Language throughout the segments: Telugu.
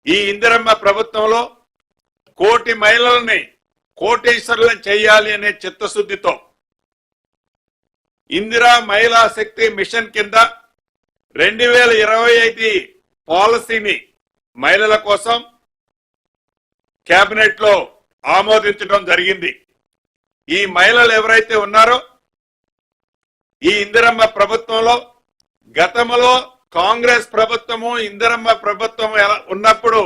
ఈ ఇందిరమ్మ ప్రభుత్వంలో కోటి మహిళల్ని కోటీశ్వరులను చేయాలి అనే చిత్తశుద్ధితో ఇందిరా మహిళా శక్తి మిషన్ కింద 2025 పాలసీని మహిళల కోసం కేబినెట్ లో ఆమోదించడం జరిగింది. ఈ మహిళలు ఎవరైతే ఉన్నారో ఈ ఇందిరమ్మ ప్రభుత్వంలో గతంలో కాంగ్రెస్ ప్రభుత్వము ఇందిరమ్మ ప్రభుత్వం ఉన్నప్పుడు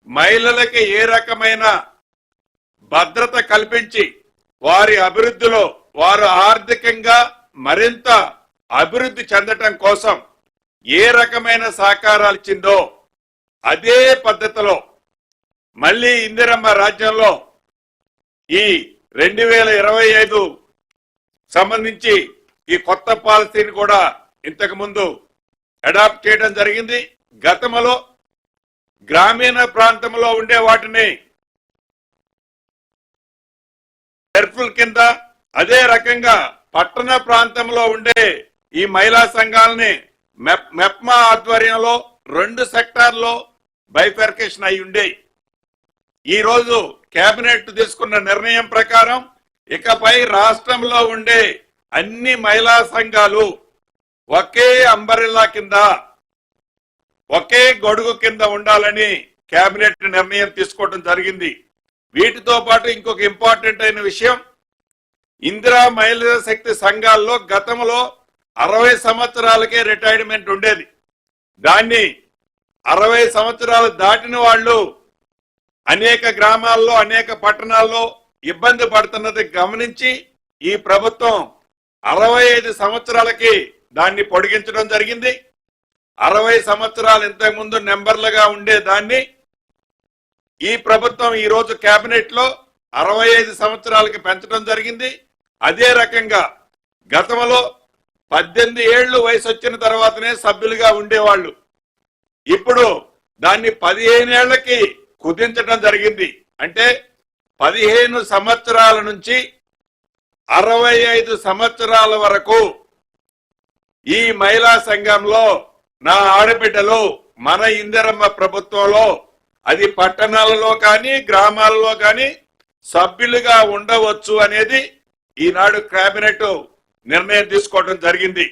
మహిళలకి ఏ రకమైన భద్రత కల్పించి వారి అభివృద్ధిలో వారు ఆర్థికంగా మరింత అభివృద్ధి చెందటం కోసం ఏ రకమైన సహకారాలు ఇచ్చిందో అదే పద్ధతిలో మళ్ళీ ఇందిరమ్మ రాజ్యంలో ఈ 2025 సంబంధించి ఈ కొత్త పాలసీని కూడా ఇంతకు ముందు అడాప్ట్ చేయడం జరిగింది. గతంలో గ్రామీణ ప్రాంతంలో ఉండే వాటిని సెర్ఫుల్ కింద అదే రకంగా పట్టణ ప్రాంతంలో ఉండే ఈ మహిళా సంఘాలని మెప్మా ఆధ్వర్యంలో 2 సెక్టార్లో బైఫర్కేషన్ అయి ఉండే. ఈ రోజు కేబినెట్ తీసుకున్న నిర్ణయం ప్రకారం ఇకపై రాష్ట్రంలో ఉండే అన్ని మహిళా సంఘాలు ఒకే అంబరిల్లా కింద ఒకే గొడుగు కింద ఉండాలని కేబినెట్ నిర్ణయం తీసుకోవడం జరిగింది. వీటితో పాటు ఇంకొక ఇంపార్టెంట్ అయిన విషయం, ఇందిరా మహిళా శక్తి సంఘాల్లో గతంలో 60 సంవత్సరాలకే రిటైర్మెంట్ ఉండేది. దాన్ని 60 సంవత్సరాలు దాటిన వాళ్ళు అనేక గ్రామాల్లో అనేక పట్టణాల్లో ఇబ్బంది పడుతున్నది గమనించి ఈ ప్రభుత్వం 65 సంవత్సరాలకి దాన్ని పొడిగించడం జరిగింది. 60 సంవత్సరాలు ఇంతకు ముందు నెంబర్లుగా ఉండే దాన్ని ఈ ప్రభుత్వం ఈ రోజు కేబినెట్ లో 65 సంవత్సరాలకి పెంచడం జరిగింది. అదే రకంగా గతంలో 18 ఏళ్లు వయసు వచ్చిన తర్వాతనే సభ్యులుగా ఉండేవాళ్ళు, ఇప్పుడు దాన్ని 15 ఏళ్లకి కుదించడం జరిగింది. అంటే 15 సంవత్సరాల నుంచి 65 సంవత్సరాల వరకు ఈ మహిళా సంఘంలో నా ఆడబిడ్డలు మన ఇందిరమ్మ ప్రభుత్వంలో అది పట్టణాలలో కానీ గ్రామాలలో కానీ సభ్యులుగా ఉండవచ్చు అనేది ఈనాడు కేబినెట్ నిర్ణయం తీసుకోవడం జరిగింది.